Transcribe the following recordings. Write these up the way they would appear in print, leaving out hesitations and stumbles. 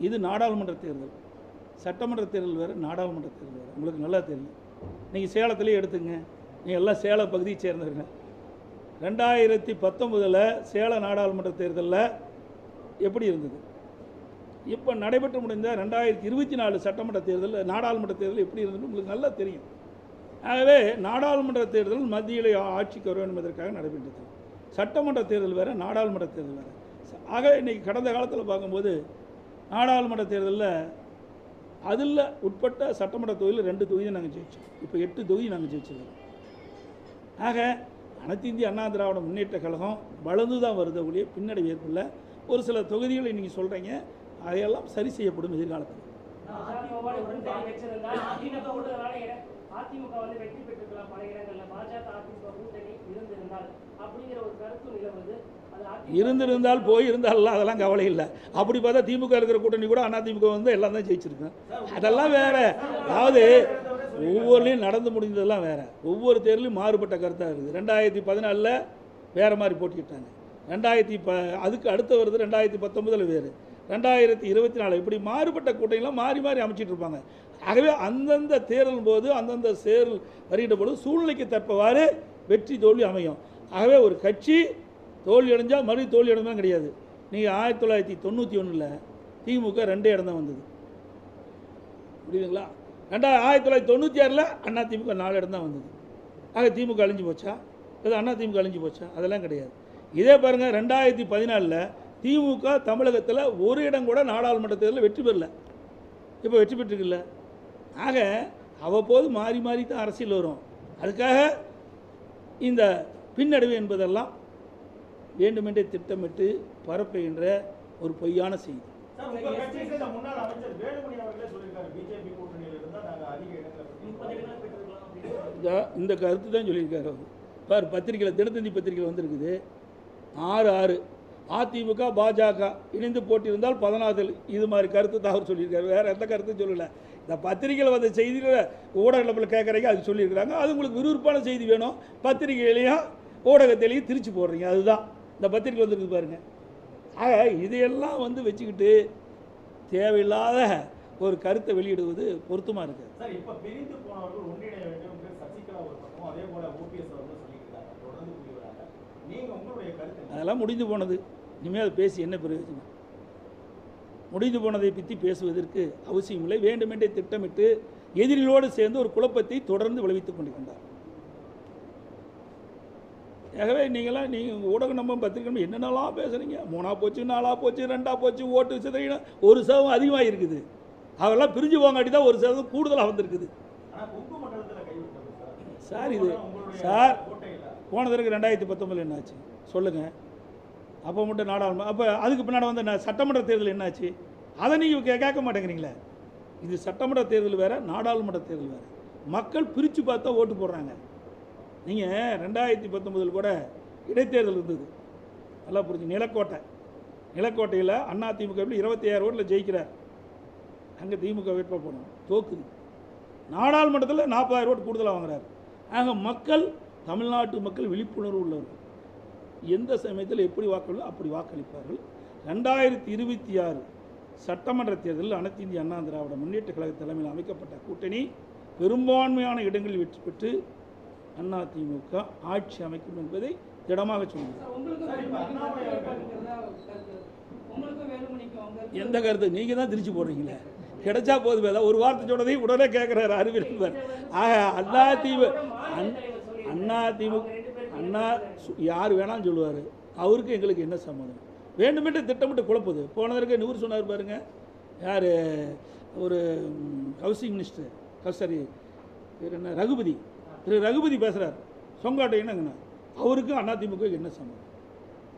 இது நாடாளுமன்ற தேர்தல், சட்டமன்ற தேர்தல் வேறு, நாடாளுமன்ற தேர்தல் வேறு. உங்களுக்கு நல்லா தெரியும். நீங்கள் சேலத்திலே எடுத்துங்க, நீங்கள் எல்லாம் சேல பகுதியை சேர்ந்தவங்க. 2019 சேலம் நாடாளுமன்ற தேர்தலில் எப்படி இருந்தது? இப்போ நடைபெற்று முடிந்த 2024 சட்டமன்ற தேர்தல், நாடாளுமன்ற தேர்தல் எப்படி இருந்ததுன்னு உங்களுக்கு நல்லா தெரியும். ஆகவே நாடாளுமன்ற தேர்தல் மத்தியில் ஆட்சிக்கு வர வேண்டும் என்பதற்காக நடைபெற்றது. சட்டமன்ற தேர்தல் வேறு, நாடாளுமன்ற தேர்தல் வேறு. ஆக இன்றைக்கி கடந்த காலத்தில் பார்க்கும்போது நாடாளுமன்ற தேர்தலில் அதில் உட்பட்ட சட்டமன்ற தொகுதியில் 2 தொகுதி நாங்கள் ஜெயித்தோம். இப்போ 8 தொகுதி நாங்கள் ஜெயிச்சிருக்கோம். ஆக அனைத்து இந்திய அண்ணா திராவிட முன்னேற்ற கழகம் வளர்ந்து தான் வருது ஒழிய பின்னடைவு ஏற்படல. ஒரு சில தொகுதிகளை நீங்கள் சொல்கிறீங்க, அதையெல்லாம் சரி செய்யப்படும் எதிர்காலத்தில். அதிமுக வந்து வெற்றி பெற்றிருக்கலாம் பல இடங்களில். பாஜக அதிமுக கூட்டணி இருந்திருந்தால் அப்படிங்கிற ஒரு கருத்து நிலவுது. இருந்திருந்தால் போயிருந்தால் அதெல்லாம் கவலை இல்லை. அப்படி பார்த்தா திமுக இருக்கிற கூட்டணி கூட அதிமுக வந்து எல்லாம் தான் ஜெயிச்சிருக்கேன். அதெல்லாம் வேற. அதாவது ஒவ்வொருலையும் நடந்து முடிந்ததெல்லாம் வேற. ஒவ்வொரு தேர்தலையும் மாறுபட்ட கருத்தாக இருக்குது. 2014 வேறு மாதிரி போட்டிக்கிட்டாங்க. அதுக்கு அடுத்து வருது 2019 வேறு, 2024 இப்படி மாறுபட்ட கூட்டணிலாம் மாறி மாறி அமைச்சிட்டு இருப்பாங்க. ஆகவே அந்தந்த தேர்தல் போது அந்தந்த தேர்தல் வருகின்ற பொழுது சூழ்நிலைக்கு தற்பவாறு வெற்றி தோல்வி அமையும். ஆகவே ஒரு கட்சி தோல்வி அடைஞ்சால் மறுபடியும் தோல்வி அடைஞ்சாலும் கிடையாது. நீங்கள் 1991 திமுக 2 இடம் தான் வந்தது, புரியுதுங்களா? 1996 அண்ணா திமுக 4 இடம் தான் வந்தது. ஆக திமுக அழிஞ்சு போச்சா? இல்லை அண்ணா திமுக அழிஞ்சு போச்சா? அதெல்லாம் கிடையாது. இதே பாருங்கள், 2014 திமுக தமிழகத்தில் ஒரு இடம் கூட நாடாளுமன்ற தேர்தலில் வெற்றி பெறல. இப்போ வெற்றி பெற்றுக்குல்ல. ஆக அவ்வப்போது மாறி மாறி தான் அரசியல் வரும். அதுக்காக இந்த பின்னடைவு என்பதெல்லாம் வேண்டுமென்றே திட்டமிட்டு பரப்புகின்ற ஒரு பொய்யான செய்தி. இந்த கருத்து தான் சொல்லியிருக்காரு அவர். பார், பத்திரிகையில் தினத்தந்தி பத்திரிகையில் வந்திருக்குது. 6-6 அதிமுக பாஜக இணைந்து போட்டியிருந்தால் 14 இது மாதிரி கருத்து தான் அவர் சொல்லியிருக்காரு. வேறு எந்த கருத்தும் சொல்லலை. இந்த பத்திரிகையில் வந்த செய்தியில் ஊடகத்தில் கேட்குறீங்க, அது சொல்லியிருக்கிறாங்க. அது உங்களுக்கு விறுவிறுப்பான செய்தி வேணும், பத்திரிகையிலையும் ஊடகத்திலையும் திரிச்சு போடுறீங்க. அதுதான் இந்த பத்திரிகை வந்துருக்கு பாருங்கள். ஆக இதையெல்லாம் வந்து வச்சுக்கிட்டு தேவையில்லாத ஒரு கருத்தை வெளியிடுவது பொருத்தமாக இருக்குது. அதெல்லாம் முடிந்து போனது. இனிமேல் அதை பேசி என்ன பிரயோஜனம்? முடிந்து போனதை பற்றி பேசுவதற்கு அவசியமில்லை. வேண்டுமென்றே திட்டமிட்டு எதிரிகளோடு சேர்ந்து ஒரு குழப்பத்தை தொடர்ந்து விளைவித்துக் கொண்டிருக்கின்றார். ஆகவே நீங்கள் ஊடகம் நம்ம பத்திரிக்கை என்னென்னலாம் பேசுகிறீங்க? 3ஆ போச்சு, 4ஆ போச்சு, 2ஆ போச்சு, ஓட்டு விசைனா 1% அதிகமாக இருக்குது. அதெல்லாம் பிரிஞ்சு போங்காட்டி தான் 1% கூடுதலாக வந்திருக்குது. சார் இது சார் போன தடவை 2019 என்னாச்சு சொல்லுங்கள்? அப்போ மட்டும் நாடாளுமன்ற, அப்போ அதுக்கு பின்னாடி வந்த சட்டமன்ற தேர்தல் என்னாச்சு? அதை நீங்கள் கேட்க மாட்டேங்கிறீங்களே. இது சட்டமன்ற தேர்தல் வேறு, நாடாளுமன்ற தேர்தல் வேறு. மக்கள் பிரித்து பார்த்தா ஓட்டு போடுறாங்க. நீங்கள் 2019 கூட இடைத்தேர்தல் இருந்தது, நல்லா புரிஞ்சு. நிலக்கோட்டையில் அண்ணா திமுக 26 ஓட்டில் ஜெயிக்கிறார். அங்கே திமுக வேட்பாளர் போனோம், தோக்குது. நாடாளுமன்றத்தில் 40,000 ஓட்டு கூடுதலாக வாங்குறாரு. ஆக மக்கள், தமிழ்நாட்டு மக்கள் விழிப்புணர்வு உள்ளவர்கள். எந்த சமயத்தில் எப்படி வாக்களிப்போ அப்படி வாக்களிப்பார்கள். 2026 சட்டமன்ற தேர்தலில் அனைத்து இந்திய அண்ணா திராவிட முன்னேற்ற கழக தலைமையில் அமைக்கப்பட்ட கூட்டணி பெரும்பான்மையான இடங்களில் வெற்றி பெற்று அதிமுக ஆட்சி அமைக்கும் என்பதை திடமாக சொல்லுங்கள். எந்த கருத்து? நீங்கள் தான் திரிச்சு போடுறீங்களே. கிடைச்சா போதும், ஏதாவது ஒரு வார்த்தை சொன்னதையும் உடனே கேட்குறாரு அறிவியல். ஆக அதிமுக அண்ணா யார் வேணாலும் சொல்லுவார், அவருக்கு எங்களுக்கு என்ன சம்மதம்? வேண்டுமென்று திட்டமிட்டு குழப்புது. போனதற்கு நூறு சொன்னார் பாருங்க, யார், ஒரு ஹவுசிங் மினிஸ்டர், சரி என்ன ரகுபதி, ரகுபதி பேசுகிறார், சொங்காட்டை என்னங்கண்ணா, அவருக்கும் அதிமுக என்ன சம்மதம்?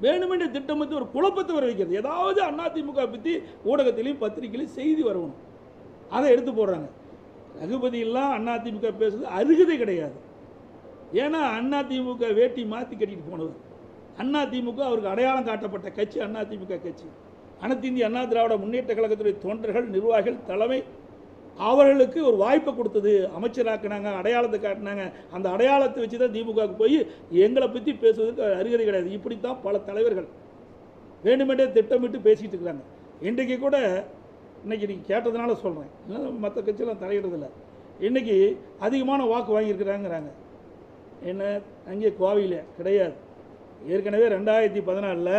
வேணுமென்று திட்டமிட்டு ஒரு குழப்பத்தை வர வைக்கிறது. ஏதாவது அதிமுக பற்றி ஊடகத்திலையும் பத்திரிகையிலையும் செய்தி வரணும், அதை எடுத்து போடுறாங்க. ரகுபதியெல்லாம் அதிமுக பேசுறது அருகதை கிடையாது. ஏன்னா அதிமுக வேட்டி மாற்றி கட்டிட்டு போனவர். அதிமுக அவருக்கு அடையாளம் காட்டப்பட்ட கட்சி அதிமுக கட்சி. அனைத்து இந்திய அண்ணா திராவிட முன்னேற்ற கழகத்துடைய தொண்டர்கள், நிர்வாகிகள், தலைமை அவர்களுக்கு ஒரு வாய்ப்பை கொடுத்தது. அமைச்சராக்குனாங்க, அடையாளத்தை காட்டினாங்க. அந்த அடையாளத்தை வச்சு தான் திமுகவுக்கு போய் எங்களை பற்றி பேசுவதற்கு அருகதை கிடையாது. இப்படித்தான் பல தலைவர்கள் வேண்டுமென்றே திட்டமிட்டு பேசிகிட்டு இருக்கிறாங்க. இன்றைக்கு கூட இன்றைக்கி நீங்கள் கேட்டதுனால சொல்கிறேன், இல்லை மற்ற கட்சியெல்லாம் தலையிடுறதில்ல. இன்றைக்கி அதிகமான வாக்கு வாங்கியிருக்கிறாங்கிறாங்க. என்ன அங்கே கோவையில் கிடையாது. ஏற்கனவே 2014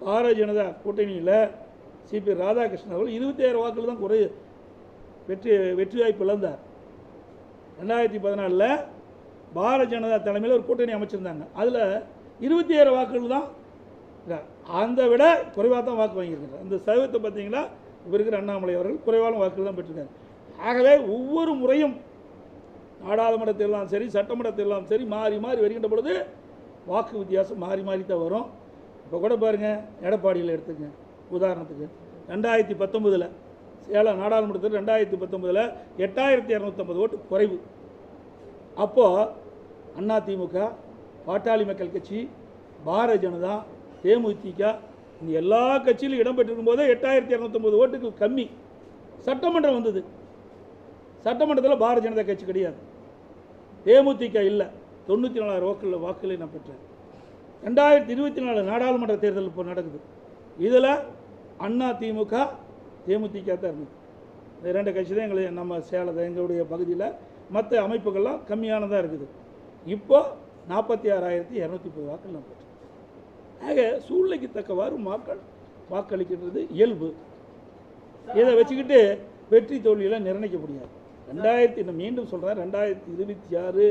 பாரதிய ஜனதா கூட்டணியில் சிபி ராதாகிருஷ்ணன் அவர்கள் 27 வாக்குகள் தான் வெற்றி வாய்ப்பு இழந்தார். 2014 பாரதிய ஜனதா தலைமையில் ஒரு கூட்டணி அமைச்சிருந்தாங்க. அதில் 27 வாக்குகள் தான், அந்த விட குறைவாக தான் வாக்கு வாங்கியிருக்காரு. அந்த சதவீதத்தை பார்த்தீங்கன்னா இப்போ இருக்கிற அண்ணாமலை அவர்கள் குறைவான வாக்குகள் தான் பெற்றிருக்காரு. ஆகவே ஒவ்வொரு முறையும் நாடாளுமன்றத்திலாம் சரி சட்டமன்றத்திலாம் சரி மாறி மாறி வருகின்ற பொழுது வாக்கு வித்தியாசம் மாறி மாறி தான் வரும். இப்போ கூட பாருங்கள், எடப்பாடியில் எடுத்துங்க உதாரணத்துக்கு, 2019 சேலம் நாடாளுமன்றத்தில் 2019 8250 ஓட்டு குறைவு. அப்போது அதிமுக, பாட்டாளி மக்கள் கட்சி, பாரதிய ஜனதா, தேமுதிக இந்த எல்லா கட்சியிலும் இடம்பெற்றிருக்கும் போதே 8250 ஓட்டுகள் கம்மி. சட்டமன்றம் வந்தது, சட்டமன்றத்தில் பாரதிய ஜனதா கட்சி கிடையாது, தேமுதிக இல்லை, 94,000 வாக்குகளை நான் பெற்றேன். 2024 நாடாளுமன்ற தேர்தல் இப்போ நடக்குது. இதில் அதிமுக தேமுதிக தான் இருந்தது. இந்த 2 கட்சி தான் நம்ம சேலத்தை எங்களுடைய பகுதியில், மற்ற அமைப்புகள்லாம் கம்மியானதாக இருக்குது. இப்போ 46,230 வாக்குகள் நான் பெற்றேன். ஆக சூழ்நிலைக்கு தக்கவாறு மக்கள் வாக்களிக்கின்றது இயல்பு. இதை வச்சுக்கிட்டு வெற்றி தோல்வியெல்லாம் நிர்ணயிக்க முடியாது. மீண்டும் சொல்கிறேன், 2026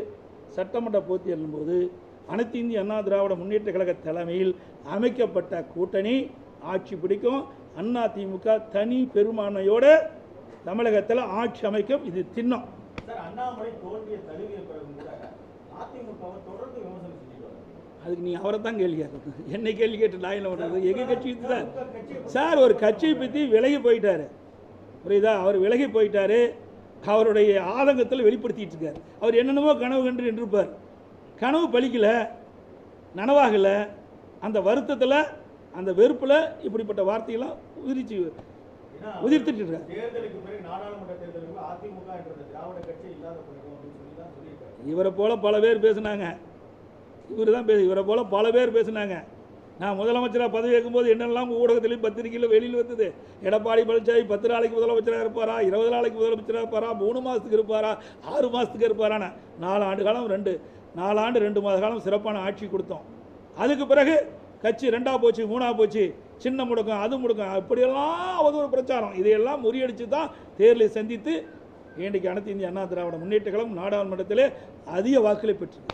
சட்டமன்ற போட்டி எழும்போது அனைத்து இந்திய அண்ணா திராவிட முன்னேற்ற கழக தலைமையில் அமைக்கப்பட்ட கூட்டணி ஆட்சி பிடிக்கும். அதிமுக தனி பெரும்பான்மையோடு தமிழகத்தில் ஆட்சி அமைக்கும். இது திண்ணம். அண்ணாமலை தோல்வியை தழுவிய பிறகு கூட அதிமுகவை தொடர்ந்து விமர்சனம் செஞ்சுட்டு அதுக்கு நீ அவரை தான் கேள்வி கேட்கணும். என்னை கேள்வி கேட்டு நான் என்ன பண்ணுறது? எங்கள் கட்சி தான் சார் ஒரு கட்சியை பற்றி விலகி போயிட்டார், புரியுதா? அவர் விலகி போயிட்டார், அவருடைய ஆதங்கத்தில் வெளிப்படுத்திட்டு இருக்கார். அவர் என்னென்னமோ கனவு கண்டு நின்றுப்பார், கனவு பலிக்கலை, நனவாகலை. அந்த வருத்தத்தில் அந்த வெறுப்பில் இப்படிப்பட்ட வார்த்தையெல்லாம் உதிர்த்துட்டு இருக்கார். தேர்தலுக்கு பிறகு நாடாளுமன்ற தேர்தலுக்கு அதிமுக என்ற திராவிட கட்சி இல்லாத போயிடும் அப்படின்னு சொல்லி தான் சொல்லியிருக்காரு. இவரை போல பல பேர் பேசுனாங்க, இவரை போல பல பேர் பேசுனாங்க. நான் முதலமைச்சராக பதவி ஏற்கும்போது என்னெல்லாம் ஊடகத்திலையும் பத்திரிகையில் வெளியில் வந்தது. எடப்பாடி பழனிசாமி 10 நாளைக்கு முதலமைச்சராக இருப்பாரா, 20 நாளைக்கு முதலமைச்சராக இருப்பாரா, 3 மாதத்துக்கு இருப்பாரா, 6 மாதத்துக்கு இருப்பாரான்னு. 4 ஆண்டு காலம் 4 ஆண்டு 2 மாத காலம் சிறப்பான ஆட்சி கொடுத்தோம். அதுக்கு பிறகு கட்சி 2ஆ போச்சு, 3ஆ போச்சு, சின்ன முடக்கம், அது முடக்கம், அப்படியெல்லாம் அவதூறு பிரச்சாரம். இதையெல்லாம் முறியடித்து தான் தேர்தலை சந்தித்து இன்றைக்கு அனைத்து இந்திய அண்ணா திராவிட முன்னேற்ற கழகம் நாடாளுமன்றத்திலே அதிக வாக்குகளை பெற்றது.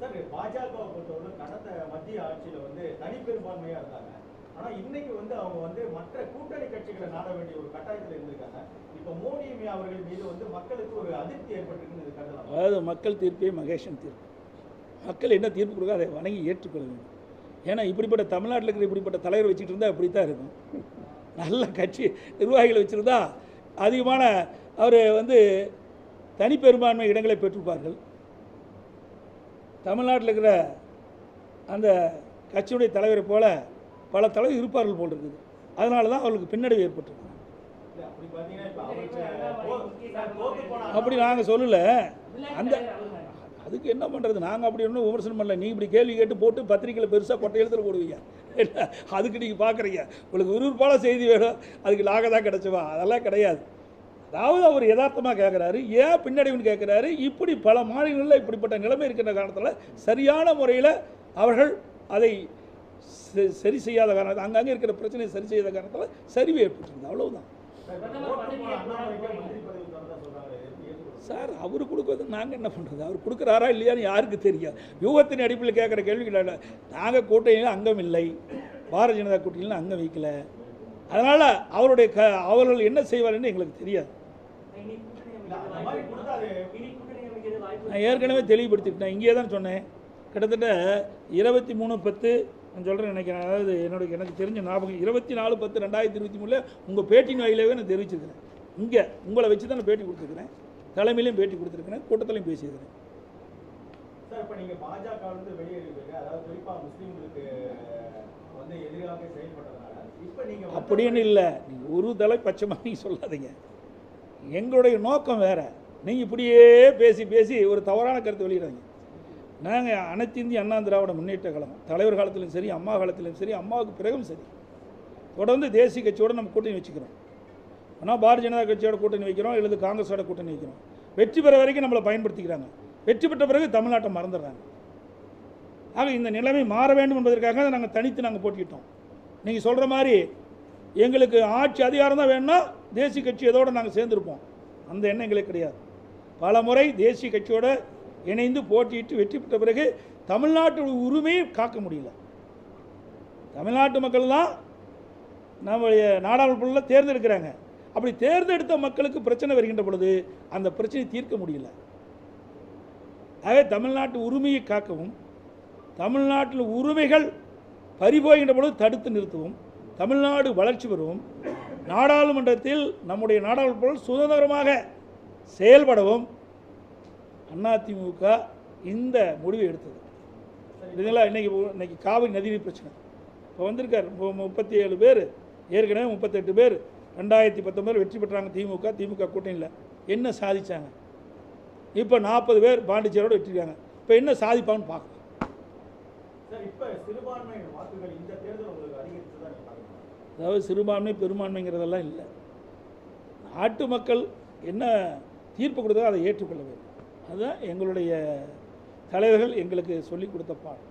சார், பாஜகவை பொறுத்தவரை கடந்த மத்திய ஆட்சியில் தனிப்பெரும்பான்மையாக இருந்தாங்க. ஆனால் இன்னைக்கு அவங்க மற்ற கூட்டணி கட்சிகளை நாட வேண்டிய ஒரு கட்டாயத்தில் இருந்திருக்காங்க. இப்போ மோடி அவர்கள் மீது மக்களுக்கு ஒரு அதிருப்தி ஏற்பட்டிருக்குன்னு கருதலாம். அதாவது மக்கள் தீர்ப்பே மகேஷன் தீர்ப்பு. மக்கள் என்ன தீர்ப்பு கொடுக்க அதை வணங்கி ஏற்றுக்கொள்ள வேண்டும். ஏன்னா இப்படிப்பட்ட தமிழ்நாட்டில் இருக்கிற இப்படிப்பட்ட தலைவர் வச்சுட்டு இருந்தால் இப்படி தான் இருக்கும். நல்ல கட்சி நிர்வாகிகளை வச்சுருந்தா அதிகமான அவர் தனிப்பெரும்பான்மை இடங்களை பெற்றிருப்பார்கள். தமிழ்நாட்டில் இருக்கிற அந்த கட்சியுடைய தலைவரை போல பல தலைவர் இருப்பார்கள் போல் இருக்குது. அதனால தான் அவர்களுக்கு பின்னடைவு ஏற்பட்டிருக்கு. அப்படி நாங்கள் சொல்லலை. அந்த அதுக்கு என்ன பண்ணுறது, நாங்கள் அப்படி ஒன்றும் விமர்சனம் பண்ணல. நீ இப்படி கேள்வி கேட்டு போட்டு பத்திரிக்கையில் பெருசாக கொட்டை எழுத்துல போடுவீங்க. இல்லை, அதுக்கு நீங்கள் பார்க்குறீங்க. உங்களுக்கு விறுவிறுப்பான செய்தி வேணும், அதுக்கு நாங்கள் தான் கிடச்சவா, அதெல்லாம் கிடையாது. அதாவது அவர் யதார்த்தமாக கேட்குறாரு, ஏன் பின்னடைவுன்னு கேட்குறாரு. இப்படி பல மாநிலங்களில் இப்படிப்பட்ட நிலைமை இருக்கின்ற காரணத்தில் சரியான முறையில் அவர்கள் அதை சரி செய்யாத காரணத்தில், அங்கங்கே இருக்கிற பிரச்சனையை சரி செய்யாத காரணத்தில் சரிவு ஏற்பட்டுருது. அவ்வளவுதான் சார். அவர் கொடுக்குறது நாங்கள் என்ன பண்ணுறது? அவர் கொடுக்குறாரா இல்லையான்னு யாருக்கு தெரியும்? யூகத்தின் அடிப்படையில் கேட்குற கேள்விகள். நாங்கள் கூட்டணியில் அங்கம் இல்லை, பாரதிய ஜனதா கூட்டணியில் அங்கம் வைக்கல. அதனால் அவர்கள் என்ன செய்வார்ன்னு எங்களுக்கு தெரியாது. நான் ஏற்கனவே தெளிவுபடுத்திட்டேன், இங்கே தான் சொன்னேன். கிட்டத்தட்ட 23/10 நான் சொல்கிறேன் நினைக்கிறேன். அதாவது எனக்கு தெரிஞ்ச ஞாபகம் 24/10/2023 உங்கள் பேட்டின் வாயிலாகவே நான் தெரிவிச்சிருக்கிறேன். இங்கே உங்களை வச்சு தான் நான் பேட்டி கொடுத்துருக்கிறேன், தலைமையிலையும் பேட்டி கொடுத்துருக்கிறேன், கூட்டத்திலையும் பேசியிருக்கிறேன். சார், இப்போ நீங்கள் பாஜக வெளியேறிவிங்க, அதாவது குறிப்பாக முஸ்லீம்களுக்கு எதிராக செயல்பட்டதுனால இப்போ நீங்கள் அப்படின்னு இல்லை. நீங்கள் ஒரு தலை பட்சமாக நீங்கள் சொல்லாதீங்க. எங்களுடைய நோக்கம் வேறு. நீங்கள் இப்படியே பேசி பேசி ஒரு தவறான கருத்தை வெளியிடாங்க. நாங்கள் அனைத்து இந்திய அண்ணா திராவிட முன்னேற்ற கழகம் தலைவர் காலத்திலும் சரி, அம்மா காலத்திலும் சரி, அம்மாவுக்கு பிறகும் சரி, தொடர்ந்து தேசிய கட்சியோடு நம்ம கூட்டணி வச்சுக்கிறோம். ஆனால் பாரதிய ஜனதா கட்சியோட கூட்டணி வைக்கிறோம், இல்லது காங்கிரஸோட கூட்டணி வைக்கிறோம். வெற்றி பெற வரைக்கும் நம்மளை பயன்படுத்திக்கிறாங்க. வெற்றி பெற்ற பிறகு தமிழ்நாட்டை மறந்துடுறாங்க. ஆக இந்த நிலைமை மாற வேண்டும் என்பதற்காக நாங்கள் தனித்து நாங்கள் போட்டிக்கிட்டோம். நீங்கள் சொல்கிற மாதிரி எங்களுக்கு ஆட்சி அதிகாரம் தான் வேணும்னா தேசிய கட்சி இதோடு நாங்கள் சேர்ந்துருப்போம். அந்த எண்ணம் எங்களுக்கு கிடையாது. பல முறை தேசிய கட்சியோடு இணைந்து போட்டியிட்டு வெற்றி பெற்ற பிறகு தமிழ்நாட்டு உரிமையை காக்க முடியல. தமிழ்நாட்டு மக்கள் தான் நம்முடைய நாடாளுமன்றத்தில் தேர்ந்தெடுக்கிறாங்க. அப்படி தேர்ந்தெடுத்த மக்களுக்கு பிரச்சனை வருகின்ற பொழுது அந்த பிரச்சனையை தீர்க்க முடியல. ஆகவே தமிழ்நாட்டு உரிமையை காக்கவும், தமிழ்நாட்டில் உரிமைகள் பறிபோகின்ற பொழுது தடுத்து நிறுத்தவும், தமிழ்நாடு வளர்ச்சி பெறவும், நாடாளுமன்றத்தில் நம்முடைய நாடாளுமன்றம் சுதந்திரமாக செயல்படவும் அதிமுக இந்த முடிவை எடுத்தது. இதெல்லாம் இன்னைக்கு காவிரி நதிநீர் பிரச்சனை இப்போ வந்திருக்கார். 37 பேர், ஏற்கனவே 38 பேர் 2019 வெற்றி பெற்றாங்க திமுக கூட்டணியில். என்ன சாதிச்சாங்க? இப்போ 40 பேர் பாண்டிச்சேரியோடு வெற்றிருக்காங்க. இப்போ என்ன சாதிப்பான்னு பார்க்கலாம். அதாவது சிறுபான்மை பெரும்பான்மைங்கிறதெல்லாம் இல்லை. நாட்டு மக்கள் என்ன தீர்ப்பு கொடுத்தோ அதை ஏற்றுக்கொள்ள வேண்டும். அதுதான் எங்களுடைய தலைவர்கள் எங்களுக்கு சொல்லிக் கொடுத்த பாடம்.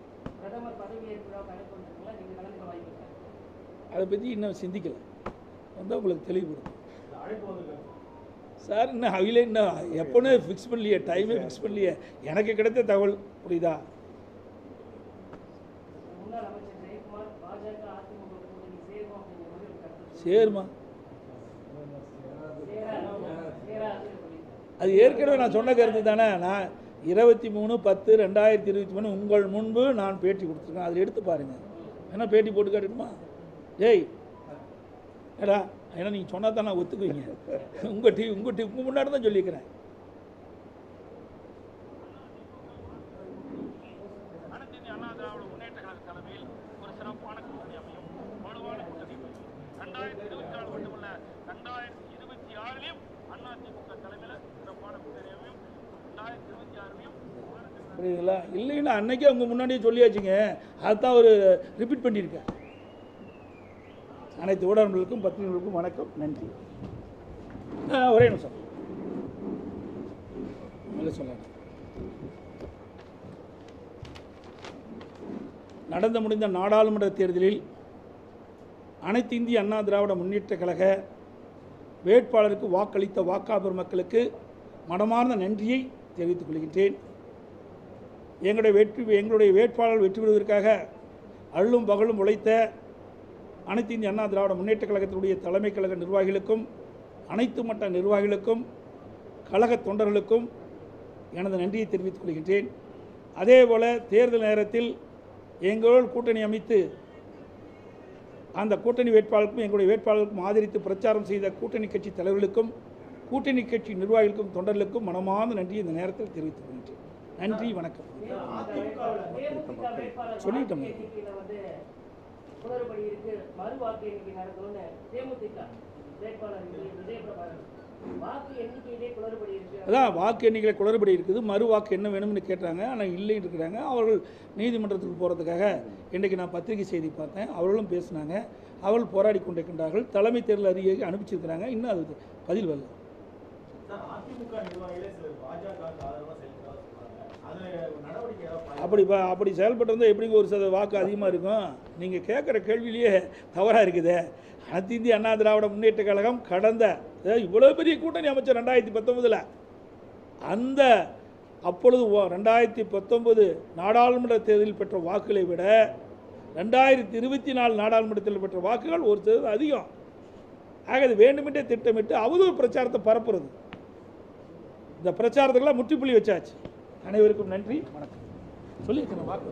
அதை பற்றி இன்னும் சிந்திக்கலை. வந்து உங்களுக்கு தெளிவுபடுத்தும் சார். இன்னும் அவையில இன்னும் எப்போன்னு ஃபிக்ஸ் பண்ணலையே, டைமே ஃபிக்ஸ் பண்ணலையே. எனக்கு கிடைத்த தகவல் புரியுதா? சேருமா? அது ஏற்கனவே நான் சொன்ன கருத்து தானே. நான் 23/10/2023 உங்கள் முன்பு நான் பேட்டி கொடுத்துருக்கேன். அதில் எடுத்து பாருங்கள். ஏன்னா பேட்டி போட்டு காட்டுமா? ஜெய் ஏடா, ஏன்னா நீங்கள் சொன்னால் தான் நான் ஒத்துக்குவீங்க. உங்கள் முன்னாடி தான் சொல்லியிருக்கிறேன். புரியுதுங்களா? இல்லைன்னா அன்னைக்கே அவங்க முன்னாடியே சொல்லியாச்சுங்க. அதுதான் ஒரு ரிப்பீட் பண்ணியிருக்கேன். அனைத்து ஊடகங்களுக்கும் பத்திரிகைகளுக்கும் வணக்கம், நன்றி. ஒரே நிமிஷம் சொல்ல. நடந்து முடிந்த நாடாளுமன்ற தேர்தலில் அனைத்து இந்திய அண்ணா திராவிட முன்னேற்ற கழக வேட்பாளருக்கு வாக்களித்த வாக்காளர் மக்களுக்கு மனமார்ந்த நன்றியை தெரிவித்துக் கொள்கின்றேன். எங்களுடைய வேட்பாளர் வெற்றி பெறுவதற்காக அள்ளும் பகலும் உழைத்த அனைத்து இந்திய அண்ணா திராவிட முன்னேற்ற கழகத்தினுடைய தலைமை கழக நிர்வாகிகளுக்கும், அனைத்து மட்ட நிர்வாகிகளுக்கும், கழக தொண்டர்களுக்கும் எனது நன்றியை தெரிவித்துக் கொள்கின்றேன். அதேபோல் தேர்தல் நேரத்தில் எங்களோடு கூட்டணி அமைத்து அந்த கூட்டணி வேட்பாளருக்கும் எங்களுடைய வேட்பாளருக்கும் ஆதரித்து பிரச்சாரம் செய்த கூட்டணி கட்சி தலைவர்களுக்கும், கூட்டணி கட்சி நிர்வாகிகளுக்கும், தொண்டர்களுக்கும் மனமார்ந்த நன்றியை இந்த நேரத்தில் தெரிவித்துக் கொள்கின்றேன். நன்றி, வணக்கம். சொல்லிட்டோம். அதான் வாக்கு எண்ணிக்கையில் குளறுபடி இருக்குது. மறு வாக்கு என்ன வேணும்னு கேட்டாங்க. ஆனால் இல்லைன்னு இருக்கிறாங்க. அவர்கள் நீதிமன்றத்துக்கு போகிறதுக்காக இன்றைக்கு நான் பத்திரிகை செய்தி பார்த்தேன். அவர்களும் பேசினாங்க. அவர்கள் போராடி கொண்டிருக்கின்றார்கள். தலைமை தேர்தல் அறிக்கையை அனுப்பிச்சிருக்கிறாங்க. இன்னும் அதுக்கு பதில் வரல. அப்படி செயல்பட்டு வந்தால் எப்படிங்க ஒரு சத வாக்கு அதிகமாக இருக்கும்? நீங்கள் கேட்குற கேள்வியிலேயே தவறாக இருக்குது. அனைத்து இந்திய அண்ணா திராவிட முன்னேற்ற கழகம் கடந்த இவ்வளோ பெரிய கூட்டணி அமைச்சர் 2019 அந்த அப்பொழுது 2019 நாடாளுமன்ற தேர்தலில் பெற்ற வாக்குகளை விட 2024 நாடாளுமன்றத்தில் பெற்ற வாக்குகள் ஒரு சதவீதம் அதிகம். ஆக இது வேண்டுமென்றே திட்டமிட்டு அவதூறு பிரச்சாரத்தை பரப்புறது. இந்த பிரச்சாரத்துக்கெல்லாம் முற்றுப்புள்ளி வச்சாச்சு. அனைவருக்கும் நன்றி, வணக்கம். சொல்லியிருக்கேன் வாக்கு.